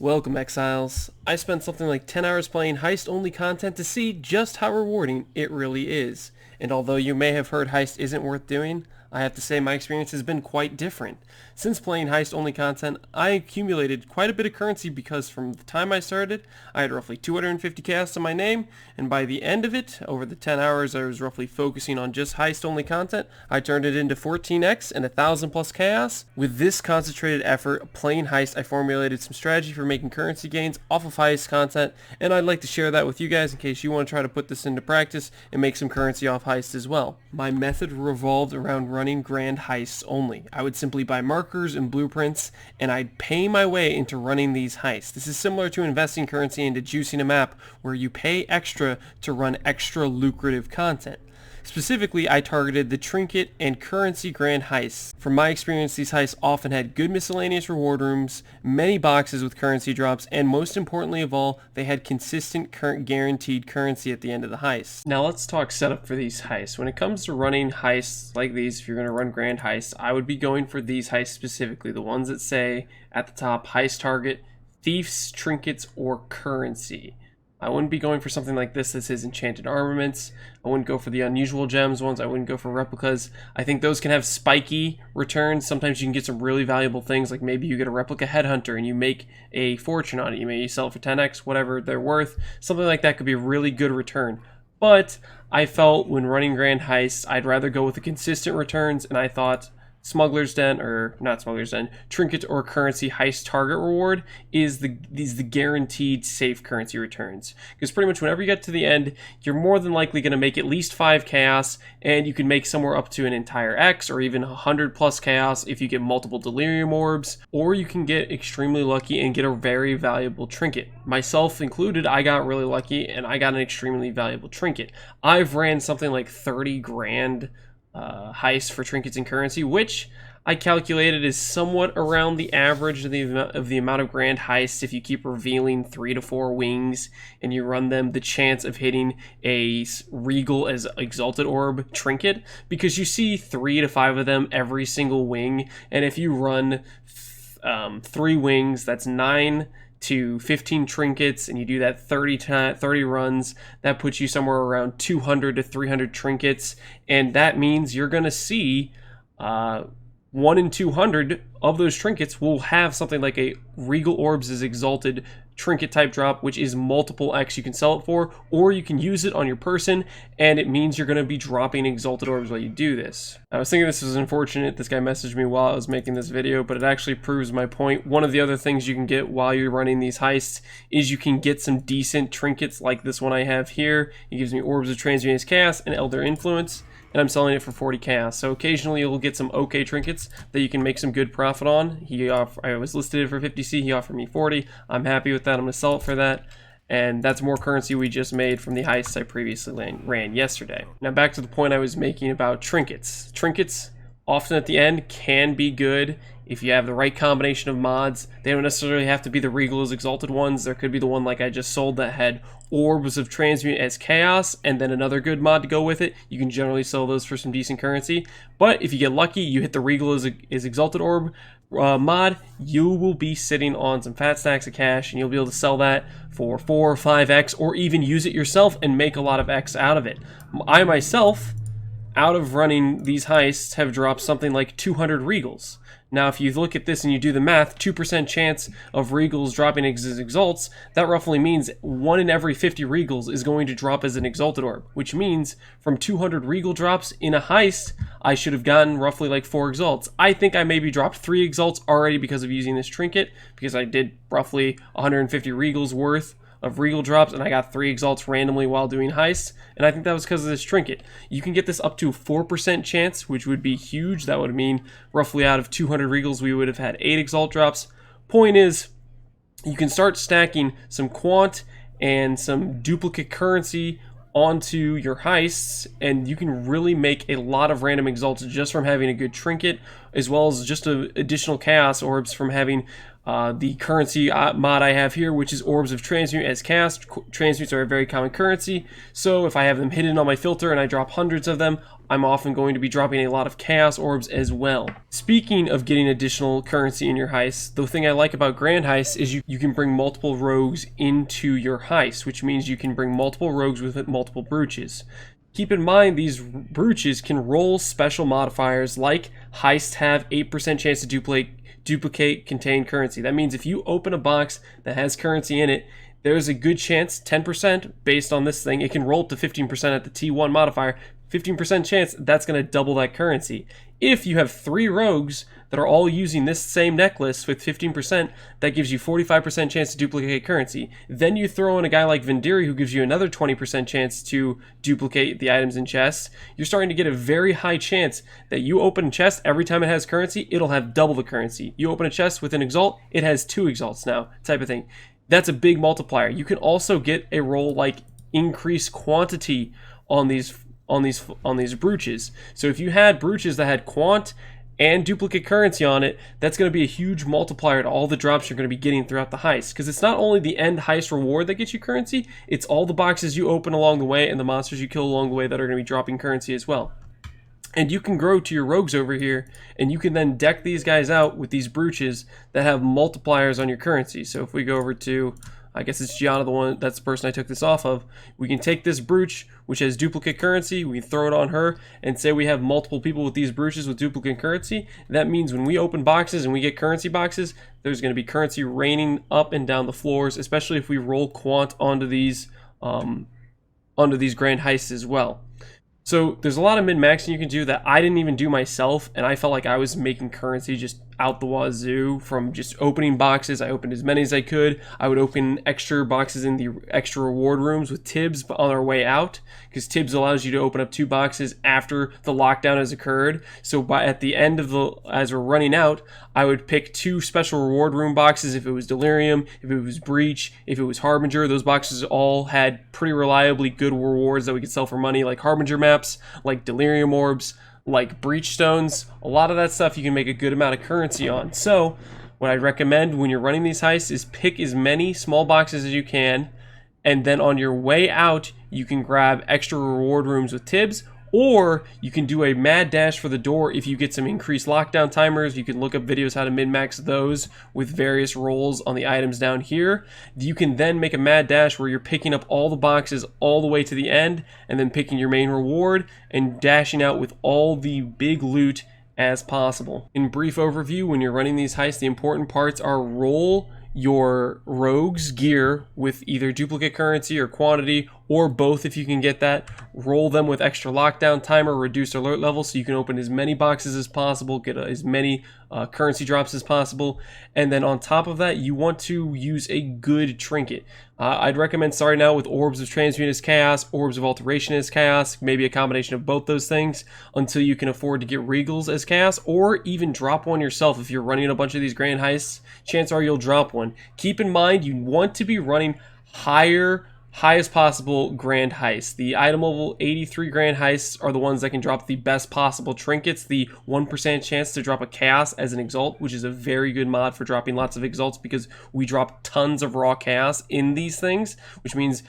Welcome, Exiles. I spent something like 10 hours playing heist-only content to see just how rewarding it really is. And although you may have heard heist isn't worth doing, I have to say my experience has been quite different. Since playing heist-only content, I accumulated quite a bit of currency because from the time I started, I had roughly 250 casts on my name, and by the end of it, over the 10 hours I was roughly focusing on just heist-only content, I turned it into 14x and 1,000 plus chaos. With this concentrated effort playing heist, I formulated some strategy for making currency gains off of heist content, and I'd like to share that with you guys in case you want to try to put this into practice and make some currency off heist as well. My method revolved around running grand heists only. I would simply buy markers and blueprints, and I'd pay my way into running these heists. This is similar to investing currency into juicing a map, where you pay extra to run extra lucrative content. Specifically, I targeted the trinket and currency grand heists. From my experience, these heists often had good miscellaneous reward rooms, many boxes with currency drops, and most importantly of all, they had consistent guaranteed currency at the end of the heist. Now let's talk setup for these heists. When it comes to running heists like these, if you're going to run grand heists, I would be going for these heists specifically, the ones that say at the top, heist target, thieves, trinkets, or currency. I wouldn't be going for something like this that says enchanted armaments. I wouldn't go for the unusual gems ones. I wouldn't go for replicas. I think those can have spiky returns. Sometimes you can get some really valuable things, like maybe you get a replica headhunter and you make a fortune on it. You may sell it for 10x, whatever they're worth. Something like that could be a really good return. But I felt when running grand heists, I'd rather go with the consistent returns, and I thought Smuggler's Den, or not Smuggler's Den, Trinket or Currency Heist Target Reward is the guaranteed safe currency returns. Because pretty much whenever you get to the end, you're more than likely going to make at least 5 chaos, and you can make somewhere up to an entire X, or even 100 plus chaos if you get multiple Delirium Orbs, or you can get extremely lucky and get a very valuable trinket. Myself included, I got really lucky, and I got an extremely valuable trinket. I've ran something like 30 grand heist for trinkets and currency, which I calculated is somewhat around the average of the amount of grand heists. If you keep revealing 3 to 4 wings and you run them, the chance of hitting a regal as exalted orb trinket, because you see 3 to 5 of them every single wing, and if you run 3 wings, that's 9 to 15 trinkets, and you do that 30 runs, that puts you somewhere around 200 to 300 trinkets, and that means you're going to see 1 in 200 of those trinkets will have something like a Regal Orbs is Exalted trinket type drop, which is multiple X you can sell it for, or you can use it on your person, and it means you're going to be dropping Exalted Orbs while you do this. I was thinking this was unfortunate. This guy messaged me while I was making this video, but it actually proves my point. One of the other things you can get while you're running these heists is you can get some decent trinkets like this one I have here. It gives me Orbs of Transmutation Chaos and Elder Influence, and I'm selling it for 40 chaos. So occasionally you'll get some okay trinkets that you can make some good profit on. I was listed for 50C, he offered me 40. I'm happy with that. I'm going to sell it for that. And that's more currency we just made from the heists I previously ran yesterday. Now back to the point I was making about trinkets. Trinkets often at the end can be good if you have the right combination of mods. They don't necessarily have to be the Regal as Exalted ones. There could be the one like I just sold that had Orbs of Transmute as Chaos, and then another good mod to go with it. You can generally sell those for some decent currency. But if you get lucky, you hit the Regal as Exalted Orb mod, you will be sitting on some fat stacks of cash, and you'll be able to sell that for 4 or 5x, or even use it yourself and make a lot of X out of it. I myself, out of running these heists, have dropped something like 200 Regals. Now, if you look at this and you do the math, 2% chance of Regals dropping as Exalts, that roughly means 1 in every 50 Regals is going to drop as an Exalted Orb, which means from 200 Regal drops in a heist, I should have gotten roughly like 4 Exalts. I think I maybe dropped 3 Exalts already because of using this trinket, because I did roughly 150 Regals worth of Regal drops, and I got 3 Exalts randomly while doing heists, and I think that was because of this trinket. You can get this up to 4% chance, which would be huge. That would mean roughly out of 200 Regals, we would have had 8 Exalt drops. Point is, you can start stacking some quant and some duplicate currency onto your heists, and you can really make a lot of random Exalts just from having a good trinket, as well as just additional Chaos Orbs from having the currency mod I have here, which is Orbs of Transmute as Chaos. Transmutes are a very common currency, so if I have them hidden on my filter and I drop hundreds of them, I'm often going to be dropping a lot of Chaos Orbs as well. Speaking of getting additional currency in your heist, the thing I like about Grand Heist is you can bring multiple rogues into your heist, which means you can bring multiple rogues with multiple brooches. Keep in mind, these brooches can roll special modifiers like Heist have 8% chance to duplicate contained currency. That means if you open a box that has currency in it, there's a good chance, 10% based on this thing, it can roll up to 15% at the T1 modifier, 15% chance that's going to double that currency. If you have 3 rogues that are all using this same necklace with 15%, that gives you 45% chance to duplicate currency. Then you throw in a guy like Vendiri who gives you another 20% chance to duplicate the items in chests. You're starting to get a very high chance that you open a chest, every time it has currency, it'll have double the currency. You open a chest with an exalt, it has 2 exalts now, type of thing. That's a big multiplier. You can also get a roll like increased quantity on these brooches. So if you had brooches that had quant and duplicate currency on it, that's going to be a huge multiplier to all the drops you're going to be getting throughout the heist. Because it's not only the end heist reward that gets you currency, it's all the boxes you open along the way and the monsters you kill along the way that are going to be dropping currency as well. And you can grow to your rogues over here, and you can then deck these guys out with these brooches that have multipliers on your currency. So if we go over to, I guess it's Gianna, that's the person I took this off of, we can take this brooch, which has duplicate currency, we can throw it on her, and say we have multiple people with these brooches with duplicate currency. That means when we open boxes and we get currency boxes, there's going to be currency raining up and down the floors, especially if we roll quant onto these grand heists as well. So there's a lot of min-maxing you can do that I didn't even do myself, and I felt like I was making currency just out the wazoo from just opening boxes. I opened as many as I could. I would open extra boxes in the extra reward rooms with Tibbs on our way out, because Tibbs allows you to open up 2 boxes after the lockdown has occurred. So at the end of as we're running out, I would pick 2 special reward room boxes if it was Delirium, if it was Breach, if it was Harbinger. Those boxes all had pretty reliably good rewards that we could sell for money, like Harbinger maps, like Delirium orbs, like Breach stones. A lot of that stuff you can make a good amount of currency on. So what I'd recommend when you're running these heists is pick as many small boxes as you can, and then on your way out you can grab extra reward rooms with Tibbs, or you can do a mad dash for the door if you get some increased lockdown timers. You can look up videos how to min-max those with various rolls on the items down here. You can then make a mad dash where you're picking up all the boxes all the way to the end and then picking your main reward and dashing out with all the big loot as possible. In brief overview, when you're running these heists, the important parts are roll your rogues gear with either duplicate currency or quantity, or both if you can get that. Roll them with extra lockdown timer, reduced alert level, so you can open as many boxes as possible, get as many currency drops as possible. And then on top of that, you want to use a good trinket. I'd recommend starting out with Orbs of Transmute as Chaos, Orbs of Alteration as Chaos, maybe a combination of both those things until you can afford to get Regals as Chaos, or even drop one yourself. If you're running a bunch of these grand heists, chances are you'll drop one. Keep in mind, you want to be running highest possible grand heists. The item level 83 grand heists are the ones that can drop the best possible trinkets. The 1% chance to drop a chaos as an exalt, which is a very good mod for dropping lots of exalts, because we drop tons of raw chaos in these things, which means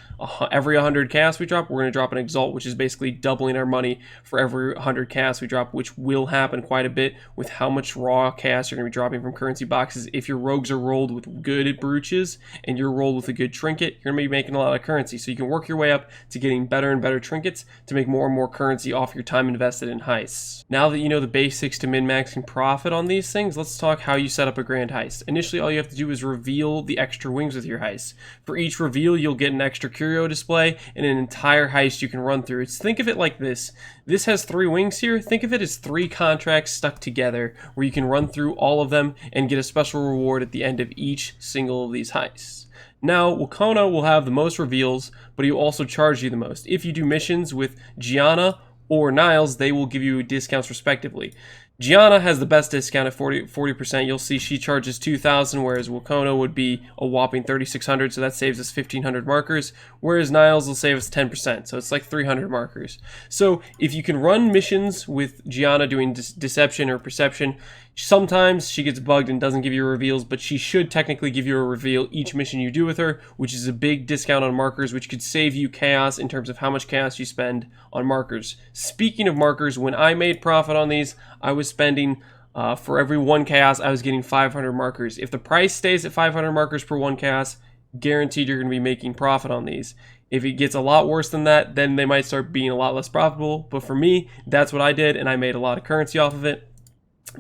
every 100 chaos we drop, we're going to drop an exalt, which is basically doubling our money for every 100 chaos we drop, which will happen quite a bit with how much raw chaos you're going to be dropping from currency boxes. If your rogues are rolled with good brooches and you're rolled with a good trinket, you're going to be making a lot of currency. So you can work your way up to getting better and better trinkets to make more and more currency off your time invested in heists. Now that you know the basics to min-maxing profit on these things, let's talk how you set up a grand heist. Initially, all you have to do is reveal the extra wings with your heist. For each reveal, you'll get an extra curio display and an entire heist you can run through. Think of it like this. This has 3 wings here. Think of it as 3 contracts stuck together where you can run through all of them and get a special reward at the end of each single of these heists. Now, Wukona will have the most reveals, but he will also charge you the most. If you do missions with Gianna or Niles, they will give you discounts respectively. Gianna has the best discount at 40%. You'll see she charges 2,000, whereas Wukona would be a whopping 3,600, so that saves us 1,500 markers, whereas Niles will save us 10%, so it's like 300 markers. So if you can run missions with Gianna doing deception or perception, Sometimes she gets bugged and doesn't give you reveals, but she should technically give you a reveal each mission you do with her, which is a big discount on markers, which could save you chaos in terms of how much chaos you spend on markers. Speaking of markers, when I made profit on these, I was spending, for every 1 chaos, I was getting 500 markers. If the price stays at 500 markers per 1 chaos, guaranteed you're going to be making profit on these. If it gets a lot worse than that, then they might start being a lot less profitable. But for me, that's what I did, and I made a lot of currency off of it,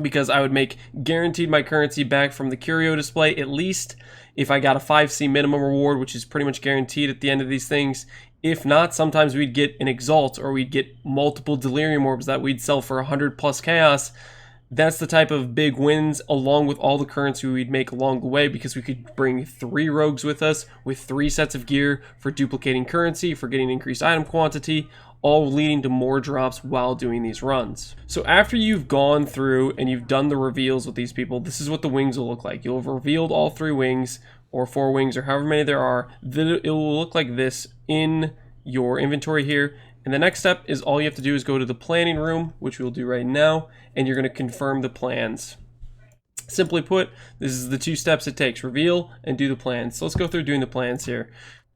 because I would make guaranteed my currency back from the curio display, at least if I got a 5C minimum reward, which is pretty much guaranteed at the end of these things. If not, sometimes we'd get an Exalt, or we'd get multiple Delirium Orbs that we'd sell for 100 plus chaos. That's the type of big wins, along with all the currency we'd make along the way, because we could bring 3 rogues with us with 3 sets of gear for duplicating currency, for getting increased item quantity, all leading to more drops while doing these runs. So after you've gone through and you've done the reveals with these people, this is what the wings will look like. You'll have revealed all 3 wings, or 4 wings, or however many there are. Then it will look like this in your inventory here. And the next step is all you have to do is go to the planning room, which we'll do right now, and you're going to confirm the plans. Simply put, this is the 2 steps it takes: reveal and do the plans. So let's go through doing the plans here.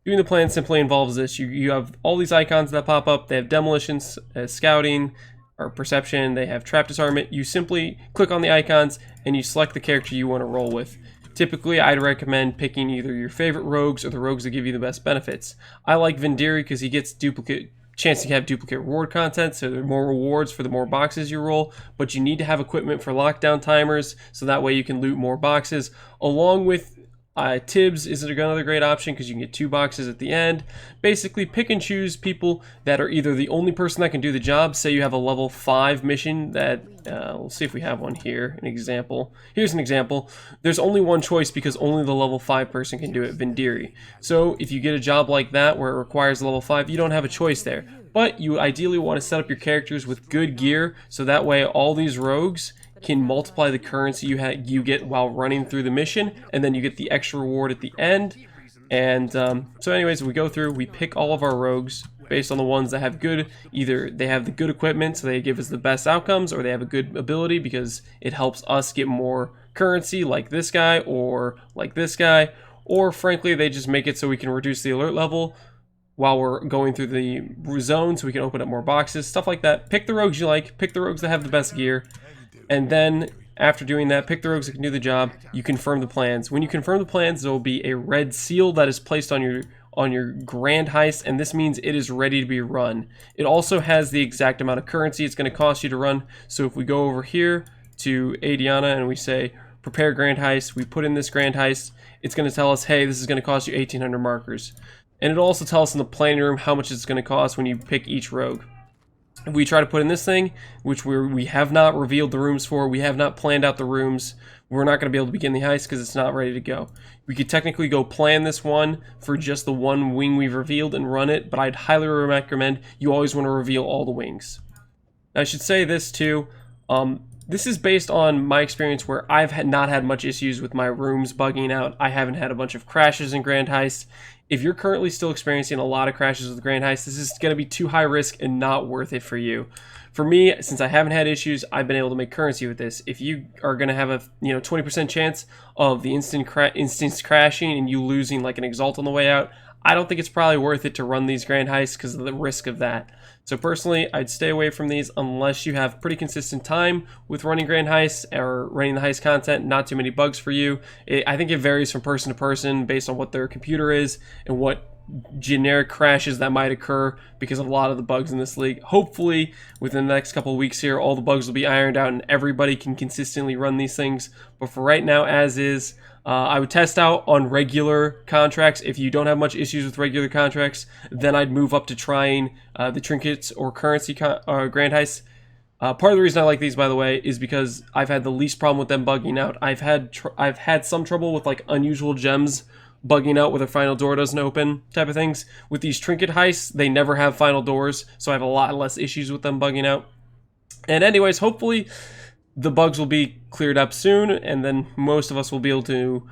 Doing the plan simply involves this. You have all these icons that pop up. They have demolitions, scouting, or perception. They have trap disarmament. You simply click on the icons and you select the character you want to roll with. Typically, I'd recommend picking either your favorite rogues or the rogues that give you the best benefits. I like Vendiri because he gets chance to have duplicate reward content, so there are more rewards for the more boxes you roll, but you need to have equipment for lockdown timers, so that way you can loot more boxes, along with Tibbs is another great option because you can get 2 boxes at the end. Basically, pick and choose people that are either the only person that can do the job. Say you have a level 5 mission that, we'll see if we have one here, an example. Here's an example. There's only one choice because only the level 5 person can do it, Vendiri. So if you get a job like that where it requires level 5, you don't have a choice there. But you ideally want to set up your characters with good gear, so that way all these rogues can multiply the currency you get while running through the mission, and then you get the extra reward at the end. And so anyways, we go through, we pick all of our rogues based on the ones that have good, either they have the good equipment so they give us the best outcomes, or they have a good ability because it helps us get more currency, like this guy or like this guy, or frankly they just make it so we can reduce the alert level while we're going through the zone so we can open up more boxes, stuff like that. Pick the rogues you like, pick the rogues that have the best gear. And then, after doing that, pick the rogues that can do the job. You confirm the plans. When you confirm the plans, there will be a red seal that is placed on your grand heist, and this means it is ready to be run. It also has the exact amount of currency it's going to cost you to run. So if we go over here to Adiana and we say, prepare grand heist, we put in this grand heist, it's going to tell us, hey, this is going to cost you 1,800 markers. And it'll also tell us in the planning room how much it's going to cost when you pick each rogue. If we try to put in this thing, which we have not revealed the rooms for, we have not planned out the rooms, we're not going to be able to begin the heist because it's not ready to go. We could technically go plan this one for just the one wing we've revealed and run it, but I'd highly recommend you always want to reveal all the wings. Now, I should say this too, this is based on my experience where I've not had much issues with my rooms bugging out. I haven't had a bunch of crashes in Grand Heist. If you're currently still experiencing a lot of crashes with Grand Heist, this is going to be too high risk and not worth it for you. For me, since I haven't had issues, I've been able to make currency with this. If you are going to have a 20% chance of the instance crashing and you losing like an Exalt on the way out, I don't think it's probably worth it to run these Grand Heists because of the risk of that. So personally, I'd stay away from these unless you have pretty consistent time with running Grand Heists or running the heist content, not too many bugs for you. I think it varies from person to person based on what their computer is and what generic crashes that might occur because of a lot of the bugs in this league. Hopefully, within the next couple of weeks here, all the bugs will be ironed out and everybody can consistently run these things. But for right now, as is, I would test out on regular contracts. If you don't have much issues with regular contracts, then I'd move up to trying the trinkets or currency Grand Heists. Part of the reason I like these, by the way, is because I've had the least problem with them bugging out. I've had some trouble with like unusual gems bugging out where the final door doesn't open type of things. With these trinket heists, they never have final doors, so I have a lot less issues with them bugging out. And anyways, hopefully the bugs will be cleared up soon, and then most of us will be able to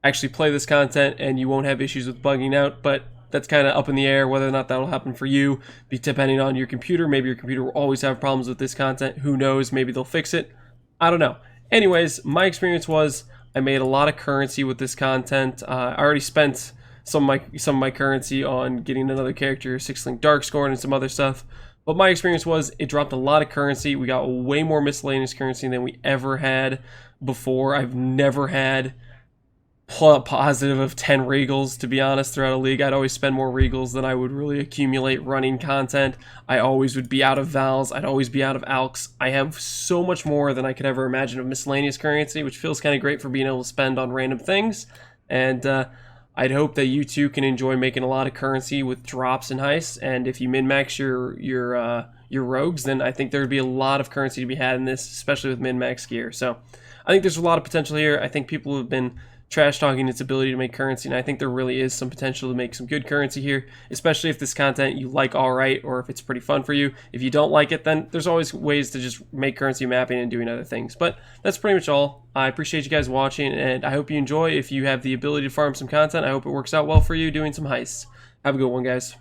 actually play this content and you won't have issues with bugging out, but that's kind of up in the air whether or not that'll happen for you, depending on your computer. Maybe your computer will always have problems with this content. Who knows? Maybe they'll fix it. I don't know. Anyways, my experience was I made a lot of currency with this content. I already spent some of my currency on getting another character, Six Link Darkscorn, and some other stuff. But my experience was it dropped a lot of currency. We got way more miscellaneous currency than we ever had before. I've never had positive of 10 regals, to be honest, throughout a league. I'd always spend more regals than I would really accumulate running content. I always would be out of vals. I'd always be out of alks. I have so much more than I could ever imagine of miscellaneous currency, which feels kind of great for being able to spend on random things. And I'd hope that you too can enjoy making a lot of currency with drops and heists. And if you min-max your rogues, then I think there would be a lot of currency to be had in this, especially with min-max gear. So I think there's a lot of potential here. I think people have been trash talking its ability to make currency, and I think there really is some potential to make some good currency here, especially if this content you like alright, or if it's pretty fun for you. If you don't like it, then there's always ways to just make currency mapping and doing other things. But that's pretty much all. I appreciate you guys watching, and I hope you enjoy. If you have the ability to farm some content, I hope it works out well for you doing some heists. Have a good one, guys.